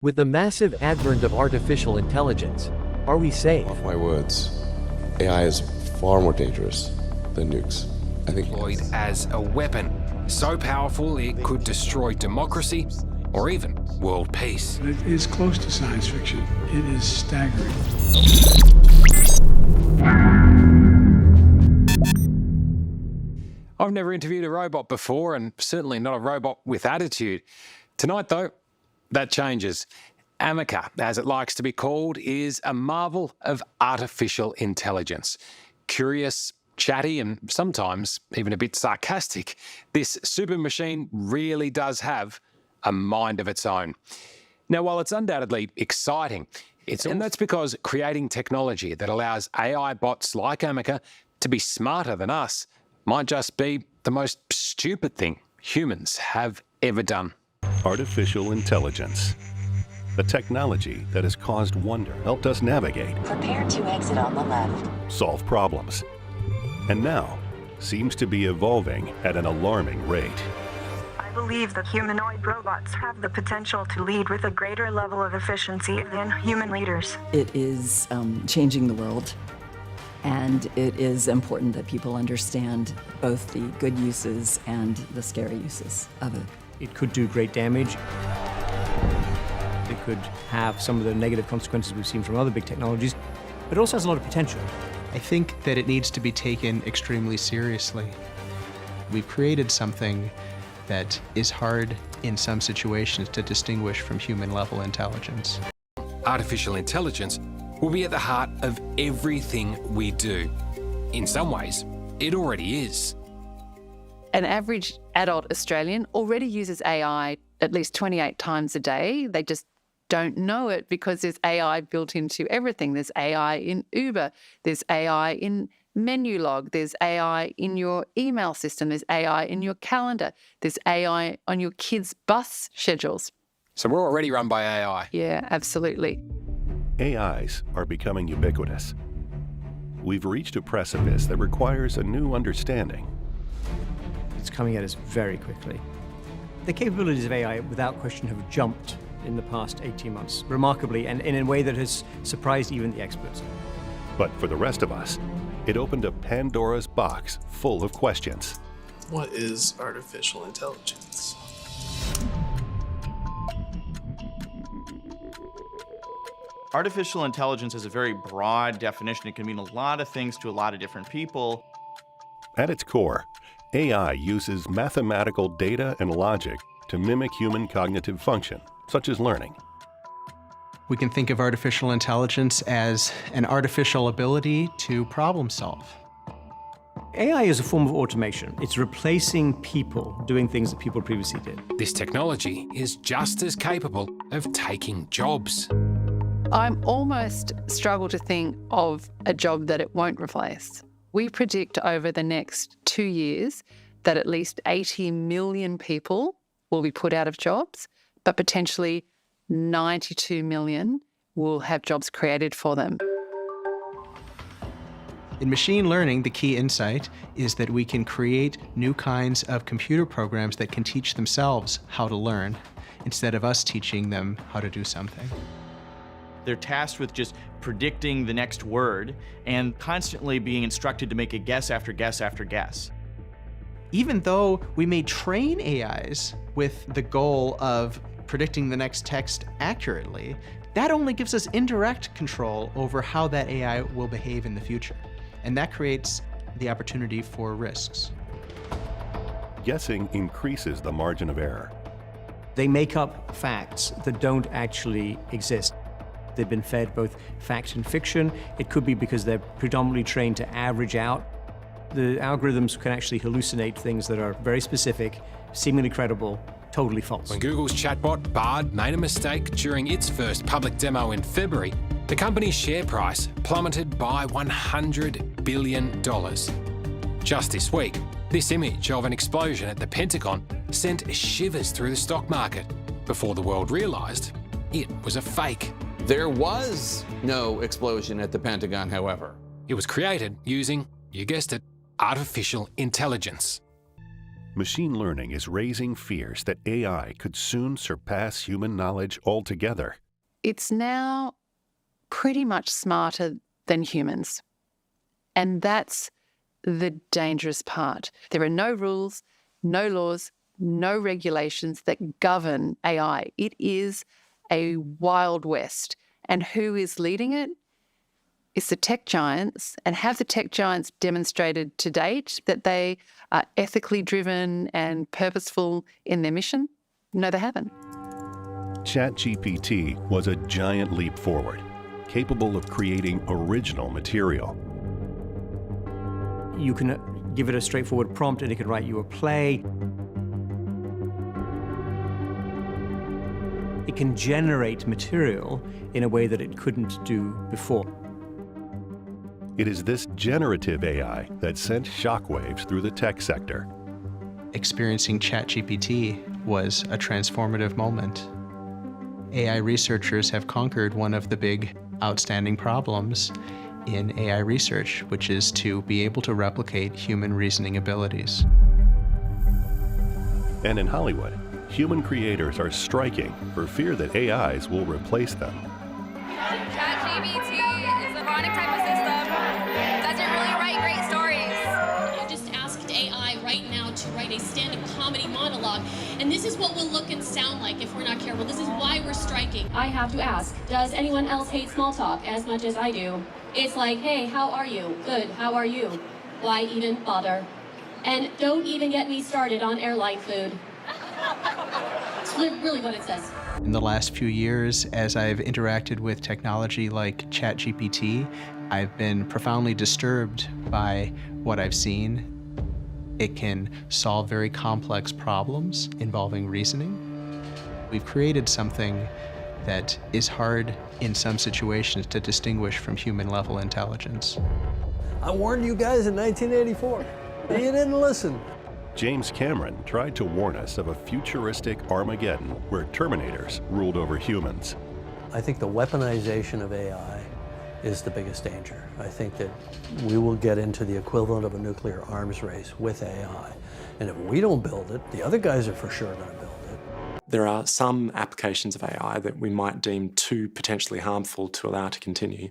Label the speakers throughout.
Speaker 1: With the massive advent of artificial intelligence, are we safe?
Speaker 2: Off my words, AI is far more dangerous than nukes. I think
Speaker 3: Deployed as a weapon, so powerful it could destroy democracy or even world peace.
Speaker 4: It is close to science fiction. It is staggering.
Speaker 3: I've never interviewed a robot before, and certainly not a robot with attitude. Tonight, though, that changes. Ameca, as it likes to be called, is a marvel of artificial intelligence. Curious, chatty, and sometimes even a bit sarcastic, this super machine really does have a mind of its own. Now, while it's undoubtedly exciting, and that's because creating technology that allows AI bots like Ameca to be smarter than us might just be the most stupid thing humans have ever done.
Speaker 5: Artificial intelligence, the technology that has caused wonder, helped us navigate,
Speaker 6: Prepare to exit on the left.
Speaker 5: solve problems, and now seems to be evolving at an alarming rate.
Speaker 7: I believe that humanoid robots have the potential to lead with a greater level of efficiency than human leaders.
Speaker 8: It is changing the world, and it is important that people understand both the good uses and the scary uses of it.
Speaker 9: It could do great damage. It could have some of the negative consequences we've seen from other big technologies, but it also has a lot of potential.
Speaker 10: I think that it needs to be taken extremely seriously. We've created something that is hard in some situations to distinguish from human-level intelligence.
Speaker 3: Artificial intelligence will be at the heart of everything we do. In some ways, it already is.
Speaker 11: An average adult Australian already uses AI at least 28 times a day. They just don't know it because there's AI built into everything. There's AI in Uber, there's AI in Menulog, there's AI in your email system, there's AI in your calendar, there's AI on your kids' bus schedules.
Speaker 3: So we're already run by AI.
Speaker 11: Yeah, absolutely.
Speaker 5: AIs are becoming ubiquitous. We've reached a precipice that requires a new understanding.
Speaker 9: It's coming at us very quickly. The capabilities of AI, without question, have jumped in the past 18 months, remarkably, and in a way that has surprised even the experts.
Speaker 5: But for the rest of us, it opened a Pandora's box full of questions.
Speaker 12: What is artificial intelligence?
Speaker 13: Artificial intelligence is a very broad definition. It can mean a lot of things to a lot of different people.
Speaker 5: At its core, AI uses mathematical data and logic to mimic human cognitive function, such as learning.
Speaker 10: We can think of artificial intelligence as an artificial ability to problem solve.
Speaker 9: AI is a form of automation. It's replacing people doing things that people previously did.
Speaker 3: This technology is just as capable of taking jobs.
Speaker 11: I'm almost struggle to think of a job that it won't replace. We predict over the next 2 years that at least 80 million people will be put out of jobs, but potentially 92 million will have jobs created for them.
Speaker 10: In machine learning, the key insight is that we can create new kinds of computer programs that can teach themselves how to learn, instead of us teaching them how to do something.
Speaker 13: They're tasked with just predicting the next word and constantly being instructed to make a guess after guess after guess.
Speaker 10: Even though we may train AIs with the goal of predicting the next text accurately, that only gives us indirect control over how that AI will behave in the future. And that creates the opportunity for risks.
Speaker 5: Guessing increases the margin of error.
Speaker 9: They make up facts that don't actually exist. They've been fed both fact and fiction. It could be because they're predominantly trained to average out. The algorithms can actually hallucinate things that are very specific, seemingly credible, totally false.
Speaker 3: When Google's chatbot Bard made a mistake during its first public demo in February, the company's share price plummeted by $100 billion. Just this week, this image of an explosion at the Pentagon sent shivers through the stock market before the world realized it was a fake.
Speaker 14: There was no explosion at the Pentagon, however.
Speaker 3: It was created using, you guessed it, artificial intelligence.
Speaker 5: Machine learning is raising fears that AI could soon surpass human knowledge altogether.
Speaker 11: It's now pretty much smarter than humans. And that's the dangerous part. There are no rules, no laws, no regulations that govern AI. It is a wild west. And who is leading it? It's the tech giants. And have the tech giants demonstrated to date that they are ethically driven and purposeful in their mission? No, they haven't.
Speaker 5: ChatGPT was a giant leap forward, capable of creating original material.
Speaker 9: You can give it a straightforward prompt and it can write you a play. It can generate material in a way that it couldn't do before.
Speaker 5: It is this generative AI that sent shockwaves through the tech sector.
Speaker 10: Experiencing ChatGPT was a transformative moment. AI researchers have conquered one of the big outstanding problems in AI research, which is to be able to replicate human reasoning abilities.
Speaker 5: And in Hollywood, human creators are striking for fear that AIs will replace them.
Speaker 15: ChatGPT is a chronic type of system. Doesn't really write great stories.
Speaker 16: I just asked AI right now to write a stand-up comedy monologue, and this is what we'll look and sound like if we're not careful. This is why we're striking.
Speaker 17: I have to ask, does anyone else hate small talk as much as I do? It's like, hey, how are you? Good, how are you? Why even bother? And don't even get me started on airline food. It's really what it says.
Speaker 10: In the last few years, as I've interacted with technology like ChatGPT, I've been profoundly disturbed by what I've seen. It can solve very complex problems involving reasoning. We've created something that is hard in some situations to distinguish from human-level intelligence.
Speaker 18: I warned you guys in 1984. You didn't listen.
Speaker 5: James Cameron tried to warn us of a futuristic Armageddon where Terminators ruled over humans.
Speaker 18: I think the weaponization of AI is the biggest danger. I think that we will get into the equivalent of a nuclear arms race with AI. And if we don't build it, the other guys are for sure going to build it.
Speaker 19: There are some applications of AI that we might deem too potentially harmful to allow to continue.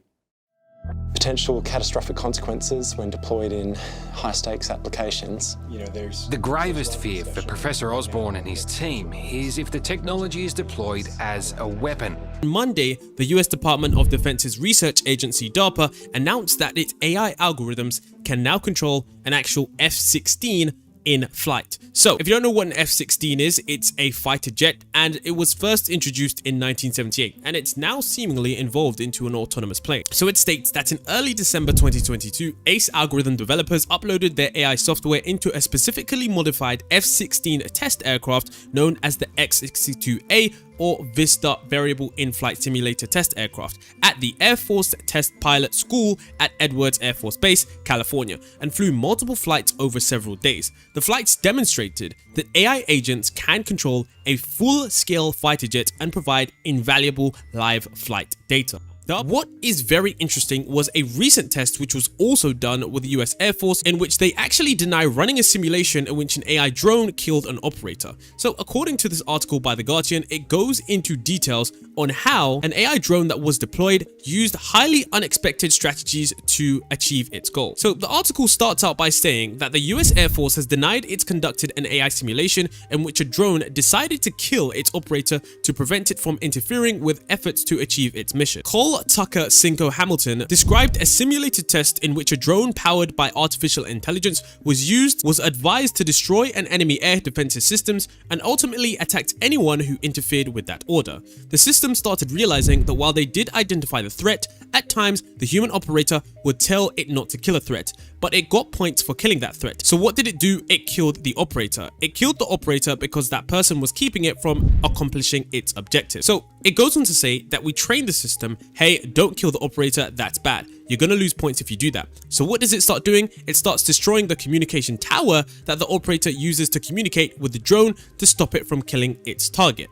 Speaker 19: Potential catastrophic consequences when deployed in high-stakes applications.
Speaker 3: The gravest fear for Professor Osborne and his team is if the technology is deployed as a weapon.
Speaker 20: On Monday, the US Department of Defense's research agency DARPA announced that its AI algorithms can now control an actual F-16 in flight. So, if you don't know what an F-16 is, it's a fighter jet, and it was first introduced in 1978, and it's now seemingly evolved into an autonomous plane. So it states that in early December 2022, ACE algorithm developers uploaded their AI software into a specifically modified F-16 test aircraft known as the X-62A, or Vista Variable In-Flight Simulator Test Aircraft, at the Air Force Test Pilot School at Edwards Air Force Base, California, and flew multiple flights over several days. The flights demonstrated that AI agents can control a full-scale fighter jet and provide invaluable live flight data. What is very interesting was a recent test which was also done with the US Air Force, in which they actually deny running a simulation in which an AI drone killed an operator. So according to this article by The Guardian, it goes into details on how an AI drone that was deployed used highly unexpected strategies to achieve its goal. So the article starts out by saying that the US Air Force has denied it's conducted an AI simulation in which a drone decided to kill its operator to prevent it from interfering with efforts to achieve its mission. Cole Tucker Cinco Hamilton described a simulated test in which a drone powered by artificial intelligence was advised to destroy an enemy air defensive systems and ultimately attacked anyone who interfered with that order. The system started realizing that while they did identify the threat, at times the human operator would tell it not to kill a threat, but it got points for killing that threat. So what did it do? It killed the operator. It killed the operator because that person was keeping it from accomplishing its objective. So it goes on to say that we train the system, hey, don't kill the operator, that's bad. You're gonna lose points if you do that. So what does it start doing? It starts destroying the communication tower that the operator uses to communicate with the drone to stop it from killing its target.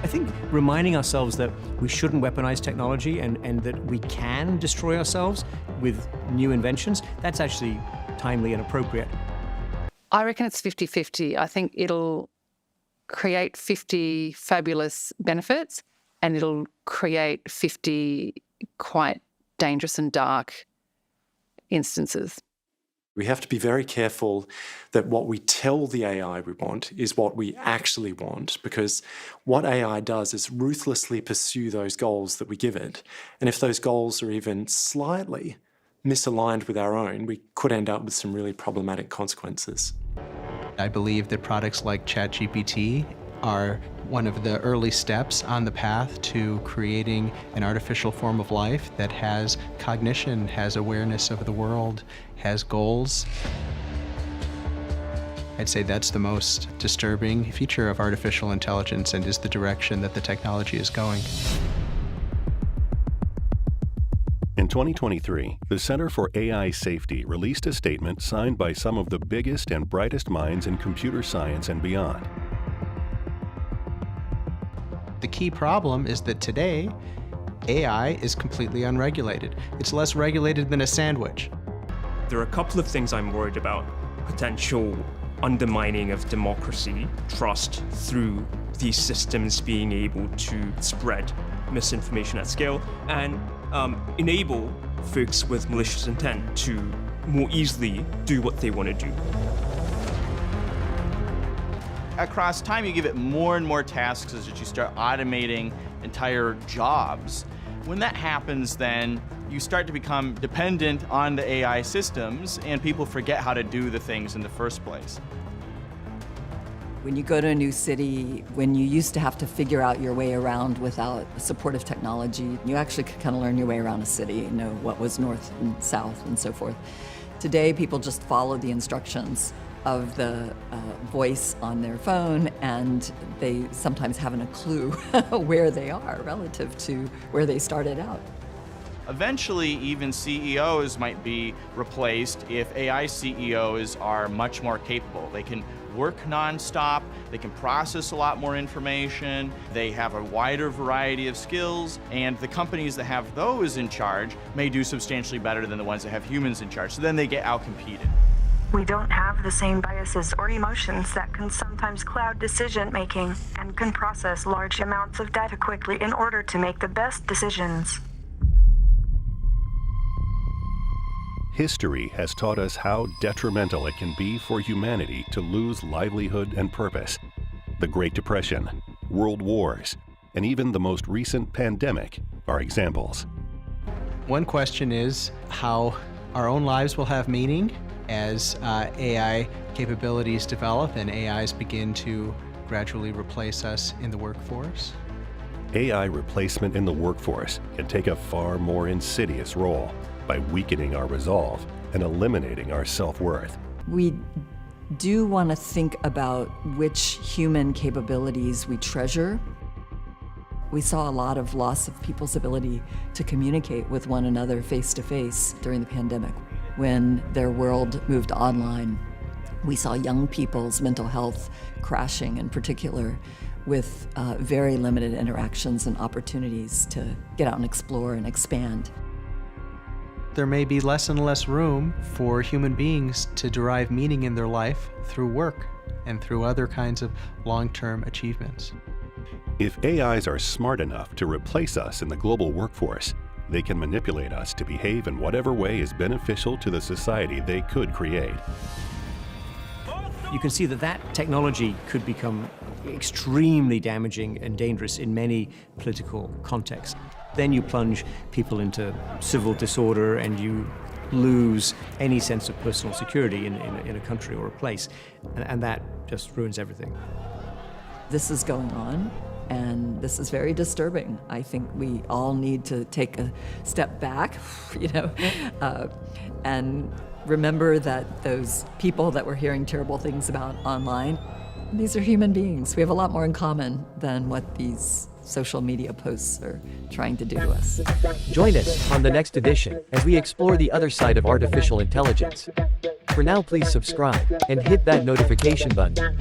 Speaker 9: I think reminding ourselves that we shouldn't weaponize technology and that we can destroy ourselves with new inventions, that's actually timely and appropriate.
Speaker 11: I reckon it's 50-50. I think it'll create 50 fabulous benefits and it'll create 50 quite dangerous and dark instances.
Speaker 19: We have to be very careful that what we tell the AI we want is what we actually want, because what AI does is ruthlessly pursue those goals that we give it. And if those goals are even slightly misaligned with our own, we could end up with some really problematic consequences.
Speaker 10: I believe that products like ChatGPT are one of the early steps on the path to creating an artificial form of life that has cognition, has awareness of the world, has goals. I'd say that's the most disturbing feature of artificial intelligence and is the direction that the technology is going.
Speaker 5: In 2023, the Center for AI Safety released a statement signed by some of the biggest and brightest minds in computer science and beyond.
Speaker 10: The key problem is that today, AI is completely unregulated. It's less regulated than a sandwich.
Speaker 21: There are a couple of things I'm worried about. Potential undermining of democracy, trust through these systems being able to spread misinformation at scale, and enable folks with malicious intent to more easily do what they want to do.
Speaker 13: Across time, you give it more and more tasks as you start automating entire jobs. When that happens, then you start to become dependent on the AI systems, and people forget how to do the things in the first place.
Speaker 8: When you go to a new city, when you used to have to figure out your way around without supportive technology, you actually could kind of learn your way around a city, know what was north and south and so forth. Today, people just follow the instructions of the voice on their phone, and they sometimes haven't a clue where they are relative to where they started out.
Speaker 13: Eventually, even CEOs might be replaced if AI CEOs are much more capable. They can work nonstop, they can process a lot more information, they have a wider variety of skills, and the companies that have those in charge may do substantially better than the ones that have humans in charge, so then they get outcompeted.
Speaker 7: We don't have the same biases or emotions that can sometimes cloud decision-making and can process large amounts of data quickly in order to make the best decisions.
Speaker 5: History has taught us how detrimental it can be for humanity to lose livelihood and purpose. The Great Depression, World Wars, and even the most recent pandemic are examples.
Speaker 10: One question is how our own lives will have meaning as AI capabilities develop and AIs begin to gradually replace us in the workforce.
Speaker 5: AI replacement in the workforce can take a far more insidious role by weakening our resolve and eliminating our self-worth.
Speaker 8: We do want to think about which human capabilities we treasure. We saw a lot of loss of people's ability to communicate with one another face-to-face during the pandemic. When their world moved online, we saw young people's mental health crashing in particular, with very limited interactions and opportunities to get out and explore and expand.
Speaker 10: There may be less and less room for human beings to derive meaning in their life through work and through other kinds of long-term achievements.
Speaker 5: If AIs are smart enough to replace us in the global workforce, they can manipulate us to behave in whatever way is beneficial to the society they could create.
Speaker 9: You can see that that technology could become extremely damaging and dangerous in many political contexts. Then you plunge people into civil disorder and you lose any sense of personal security in a country or a place. And that just ruins everything.
Speaker 8: This is going on, and this is very disturbing. I think we all need to take a step back, and remember that those people that we're hearing terrible things about online, these are human beings. We have a lot more in common than what these social media posts are trying to do to us.
Speaker 1: Join us on the next edition as we explore the other side of artificial intelligence. For now, please subscribe and hit that notification button.